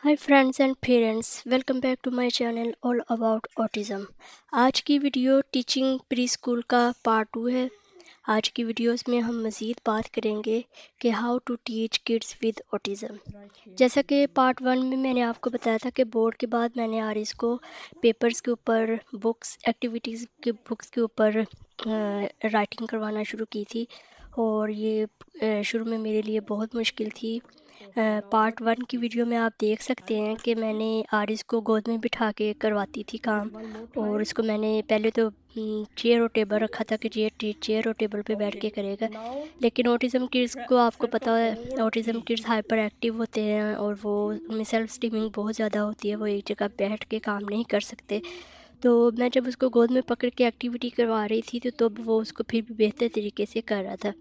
Hi friends and parents, welcome back to my channel all about autism. आज की video teaching preschool का part 2 है। आज की वीडियोस में हम मज़ीद बात करेंगे कि how to teach kids with autism. जैसा कि पार्ट 1 में मैंने आपको बताया था कि बोर्ड के बाद मैंने आरिस को पेपर्स के ऊपर बुक्स एक्टिविटीज़ के बुक्स के ऊपर राइटिंग करवाना शुरू की थी, और ये शुरू में मेरे लिए बहुत मुश्किल थी। पार्ट 1 की वीडियो में आप देख सकते हैं कि मैंने आरिस को गोद में बिठा के करवाती थी काम, और इसको मैंने पहले तो चेयर और टेबल रखा था कि चेयर और टेबल पे बैठ के करेगा। लेकिन ऑटिज़म किड्स को आपको पता है, ऑटिज़म किड्स हाइपर एक्टिव होते हैं और वो उनमें सेल्फ स्टीमिंग बहुत ज़्यादा होती है, वो एक जगह बैठ के काम नहीं कर सकते। तो मैं जब उसको गोद में पकड़ के एक्टिविटी करवा रही थी तो तब वो उसको फिर भी बेहतर तरीके से कर रहा था।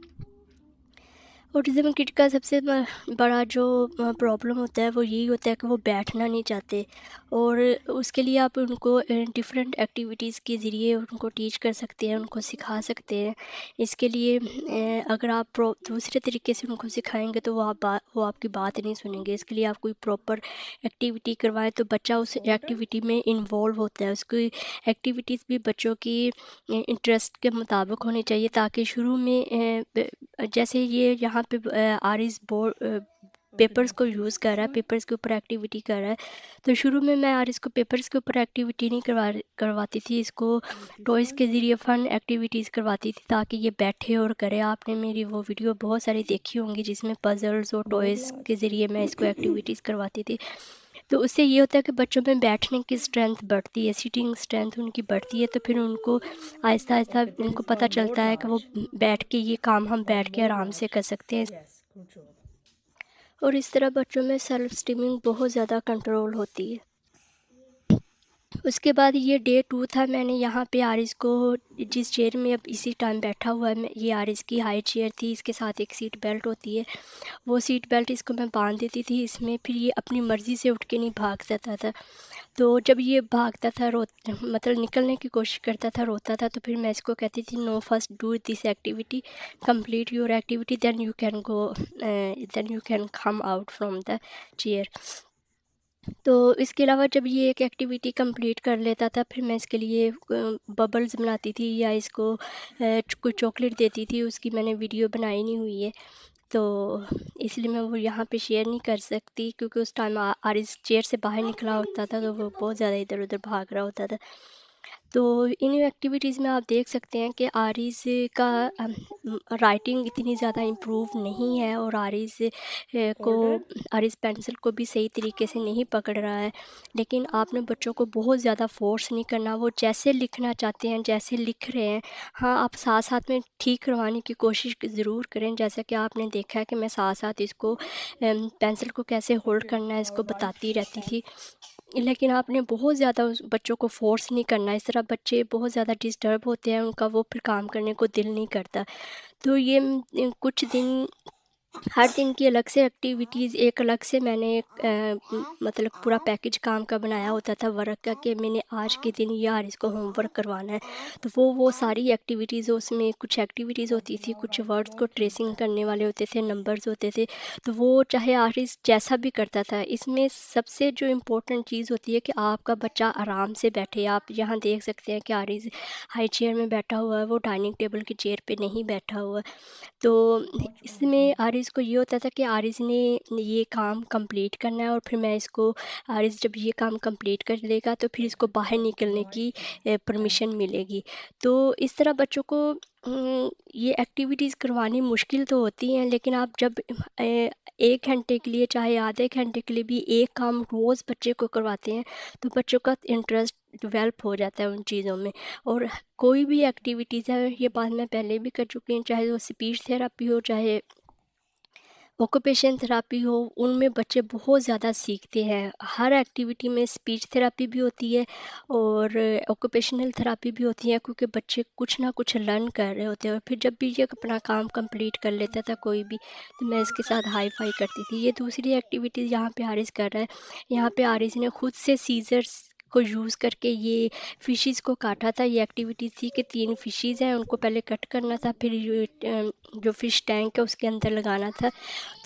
ऑटिज़म किड का सबसे बड़ा जो प्रॉब्लम होता है वो यही होता है कि वो बैठना नहीं चाहते, और उसके लिए आप उनको डिफरेंट एक्टिविटीज़ के ज़रिए उनको टीच कर सकते हैं, उनको सिखा सकते हैं। इसके लिए अगर आप दूसरे तरीके से उनको सिखाएंगे तो वो आपकी बात नहीं सुनेंगे। इसके लिए आप कोई प्रॉपर एक्टिविटी करवाएं तो बच्चा उस एक्टिविटी में इन्वॉल्व होता है। उसकी एक्टिविटीज़ भी बच्चों की इंटरेस्ट के मुताबिक होनी चाहिए, ताकि शुरू में जैसे ये यहाँ पे आरिस बोर्ड पेपर्स को यूज़ कर रहा है, पेपर्स के ऊपर एक्टिविटी कर रहा है। तो शुरू में मैं आरिस को पेपर्स के ऊपर एक्टिविटी नहीं करवाती थी, इसको टॉयज़ के ज़रिए फ़न एक्टिविटीज़ करवाती थी ताकि ये बैठे और करे। आपने मेरी वो वीडियो बहुत सारी देखी होंगी जिसमें पज़ल्स और टॉयज़ के ज़रिए मैं इसको एक्टिविटीज़ करवाती थी। तो उससे ये होता है कि बच्चों में बैठने की स्ट्रेंथ बढ़ती है, सिटिंग स्ट्रेंथ उनकी बढ़ती है। तो फिर उनको आहिस्ता आहिस्ता उनको पता चलता है कि वो बैठ के ये काम हम बैठ के आराम से कर सकते हैं, और इस तरह बच्चों में सेल्फ स्टीमिंग बहुत ज़्यादा कंट्रोल होती है। उसके बाद ये डे 2 था। मैंने यहाँ पे आरिस को जिस चेयर में अब इसी टाइम बैठा हुआ है, ये आरिस की हाई चेयर थी, इसके साथ एक सीट बेल्ट होती है, वो सीट बेल्ट इसको मैं बांध देती थी इसमें। फिर ये अपनी मर्ज़ी से उठ के नहीं भाग सकता था। तो जब ये भागता था, मतलब निकलने की कोशिश करता था, रोता था, तो फिर मैं इसको कहती थी no, first do this activity, complete your activity, then you can come out from the chair. तो इसके अलावा जब ये एक एक्टिविटी कंप्लीट कर लेता था, फिर मैं इसके लिए बबल्स बनाती थी या इसको कोई चॉकलेट देती थी। उसकी मैंने वीडियो बनाई नहीं हुई है, तो इसलिए मैं वो यहाँ पे शेयर नहीं कर सकती, क्योंकि उस टाइम आरिस चेयर से बाहर निकला होता था तो वो बहुत ज़्यादा इधर उधर भाग रहा होता था। तो इन एक्टिविटीज़ में आप देख सकते हैं कि आरिस का राइटिंग इतनी ज़्यादा इम्प्रूव नहीं है, और आरिस पेंसिल को भी सही तरीके से नहीं पकड़ रहा है। लेकिन आपने बच्चों को बहुत ज़्यादा फोर्स नहीं करना, वो जैसे लिखना चाहते हैं, जैसे लिख रहे हैं, हाँ, आप साथ साथ में ठीक करवाने की कोशिश ज़रूर करें। जैसा कि आपने देखा है कि मैं साथ साथ इसको पेंसिल को कैसे होल्ड करना है इसको बताती रहती थी। लेकिन आपने बहुत ज़्यादा उस बच्चों को फ़ोर्स नहीं करना, इस तरह बच्चे बहुत ज़्यादा डिस्टर्ब होते हैं, उनका वो फिर काम करने को दिल नहीं करता। तो ये कुछ दिन, हर दिन की अलग से एक्टिविटीज़, एक अलग से मैंने मतलब पूरा पैकेज काम का बनाया होता था वर्क का, कि मैंने आज के दिन यार इसको होमवर्क करवाना है। तो वो सारी एक्टिविटीज़, उसमें कुछ एक्टिविटीज़ होती थी, कुछ वर्ड्स को ट्रेसिंग करने वाले होते थे, नंबर्स होते थे। तो वो चाहे आर्टिस्ट जैसा भी करता था, इसमें सबसे जो इम्पोर्टेंट चीज़ होती है कि आपका बच्चा आराम से बैठे। आप यहाँ देख सकते हैं कि आरिस हाई चेयर में बैठा हुआ है, वो डाइनिंग टेबल की चेयर पे नहीं बैठा हुआ। तो इसमें आरिस को ये होता था कि आरिस ने ये काम कंप्लीट करना है, और फिर मैं इसको, आरिस जब ये काम कंप्लीट कर लेगा तो फिर इसको बाहर निकलने की परमिशन मिलेगी। तो इस तरह बच्चों को ये एक्टिविटीज़ करवानी मुश्किल तो होती हैं, लेकिन आप जब 1 घंटे के लिए, चाहे आधे घंटे के लिए भी एक काम रोज़ बच्चे को करवाते हैं, तो बच्चों का इंटरेस्ट डेवलप हो जाता है उन चीज़ों में। और कोई भी एक्टिविटीज़ है, ये बात मैं पहले भी कर चुकी हूँ, चाहे वो स्पीच थेरेपी हो, चाहे ऑक्यूपेशन थेरेपी हो, उनमें बच्चे बहुत ज़्यादा सीखते हैं। हर एक्टिविटी में स्पीच थेरेपी भी होती है और ऑक्यूपेशनल थेरेपी भी होती है, क्योंकि बच्चे कुछ ना कुछ लर्न कर रहे होते हैं। और फिर जब भी ये अपना काम कंप्लीट कर लेता था कोई भी, तो मैं इसके साथ हाई फाई करती थी। ये दूसरी एक्टिविटीज़ यहाँ पे आरिस कर रहा है। यहाँ पे आरिस ने खुद से सीजर्स को यूज़ करके ये फ़िशेज़ को काटा था। ये एक्टिविटी थी कि 3 फ़िशेज़ हैं, उनको पहले कट करना था, फिर जो फ़िश टैंक है उसके अंदर लगाना था।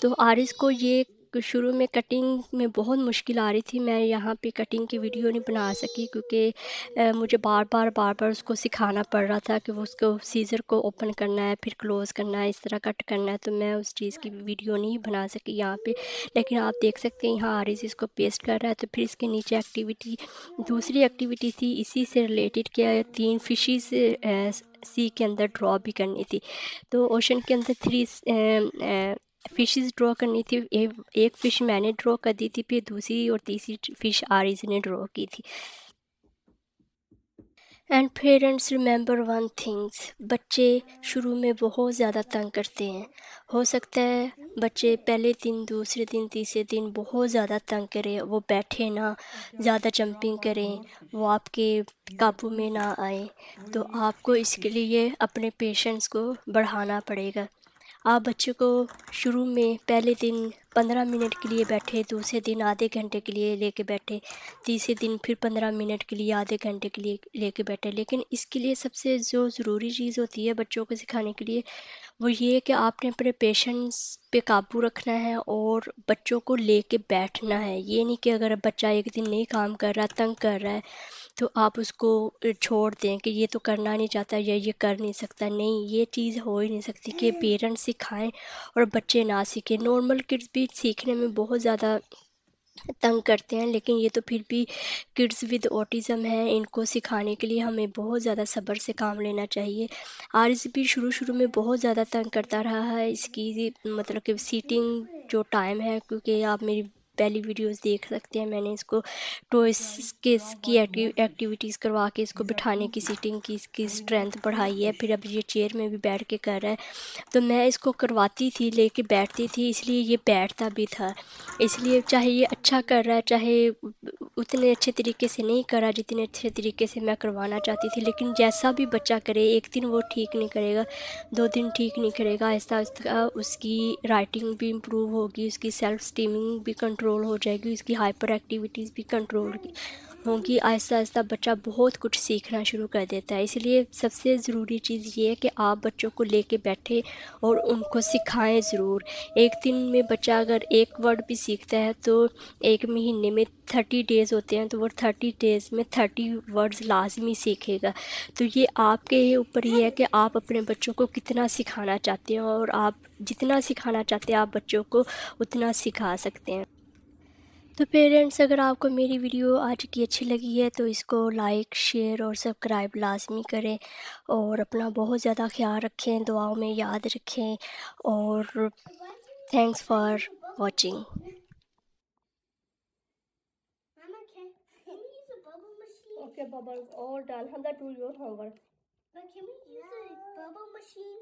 तो आरिस को ये کیونکہ شروع میں کٹنگ میں بہت مشکل آ رہی تھی. میں یہاں پہ کٹنگ کی ویڈیو نہیں بنا سکی کیونکہ مجھے بار بار اس کو سکھانا پڑ رہا تھا کہ وہ اس کو سیزر کو اوپن کرنا ہے، پھر کلوز کرنا ہے، اس طرح کٹ کرنا ہے. تو میں اس چیز کی ویڈیو نہیں بنا سکی یہاں پہ. لیکن آپ دیکھ سکتے ہیں یہاں آریز اس کو پیسٹ کر رہا ہے. تو پھر اس کے نیچے دوسری ایکٹیویٹی تھی اسی سے ریلیٹڈ، کیا 3 فشیز سی کے اندر ڈرا بھی کرنی تھی. تو اوشن کے اندر 3 فشز ڈرا کرنی تھی. ایک فش میں نے ڈرا کر دی تھی، پھر دوسری اور تیسری فش آریز نے ڈرا کی تھی. And parents remember one things, بچے شروع میں بہت زیادہ تنگ کرتے ہیں. ہو سکتا ہے بچے پہلے دن، دوسرے دن، تیسرے دن بہت زیادہ تنگ کریں، وہ بیٹھے نہ، زیادہ جمپنگ کریں، وہ آپ کے قابو میں نہ آئیں. تو آپ کو اس کے لیے اپنے پیشنس کو بڑھانا پڑے گا. آپ بچے کو شروع میں پہلے دن 15 منٹ کے لیے بیٹھے، دوسرے دن آدھے گھنٹے کے لیے لے کے بیٹھے، تیسرے دن پھر 15 منٹ کے لیے، آدھے گھنٹے کے لیے لے کے بیٹھے. لیکن اس کے لیے سب سے جو ضروری چیز ہوتی ہے بچوں کو سکھانے کے لیے، وہ یہ ہے کہ آپ نے اپنے پیشنس پہ قابو رکھنا ہے اور بچوں کو لے کے بیٹھنا ہے. یہ نہیں کہ اگر بچہ ایک دن نہیں کام کر رہا، تنگ کر رہا ہے، تو آپ اس کو چھوڑ دیں کہ یہ تو کرنا نہیں چاہتا یا یہ کر نہیں سکتا. نہیں، یہ چیز ہو ہی نہیں سکتی کہ پیرنٹس سکھائیں اور بچے نہ سیکھیں. نارمل کڈس بھی سیکھنے میں بہت زیادہ تنگ کرتے ہیں، لیکن یہ تو پھر بھی کڈس ود اوٹیزم ہیں، ان کو سکھانے کے لیے ہمیں بہت زیادہ صبر سے کام لینا چاہیے. آرز بھی شروع میں بہت زیادہ تنگ کرتا رہا ہے. اس کی مطلب کہ سیٹنگ جو ٹائم ہے، کیونکہ آپ میری پہلی ویڈیوز دیکھ سکتے ہیں، میں نے اس کو ٹوائس کی ایکٹیویٹیز کروا کے اس کو بٹھانے کی سیٹنگ کی اس کی اسٹرینتھ بڑھائی ہے. پھر اب یہ چیئر میں بھی بیٹھ کے کر رہا ہے. تو میں اس کو کرواتی تھی، لے کے بیٹھتی تھی، اس لیے یہ بیٹھتا بھی تھا. اس لیے چاہے یہ اچھا کر رہا ہے، چاہے اتنے اچھے طریقے سے نہیں کرا جتنے اچھے طریقے سے میں کروانا چاہتی تھی، لیکن جیسا بھی بچہ کرے، ایک دن وہ ٹھیک نہیں کرے گا، 2 دن ٹھیک نہیں کرے گا، آہستہ آہستہ اس کی رائٹنگ بھی امپروو ہوگی، اس کی سیلف اسٹیمنگ بھی کنٹرول ہو جائے گی، اس کی ہائپر ایکٹیویٹیز بھی کنٹرول ہوں گی. آہستہ آہستہ بچہ بہت کچھ سیکھنا شروع کر دیتا ہے. اس لیے سب سے ضروری چیز یہ ہے کہ آپ بچوں کو لے کے بیٹھیں اور ان کو سکھائیں ضرور. ایک دن میں بچہ اگر ایک ورڈ بھی سیکھتا ہے تو ایک مہینے میں 30 ڈیز ہوتے ہیں، تو وہ 30 ڈیز میں 30 ورڈز لازمی سیکھے گا. تو یہ آپ کے اوپر یہ ہے کہ آپ اپنے بچوں کو کتنا سکھانا چاہتے ہیں، اور آپ جتنا سکھانا چاہتے ہیں آپ بچوں کو اتنا سکھا سکتے ہیں. تو پیرنٹس، اگر آپ کو میری ویڈیو آج کی اچھی لگی ہے تو اس کو لائک، شیئر اور سبسکرائب لازمی کریں، اور اپنا بہت زیادہ خیال رکھیں، دعاؤں میں یاد رکھیں، اور thanks for watching. Okay, Bubble, all done. 100 do your homework. But can we use a bubble machine?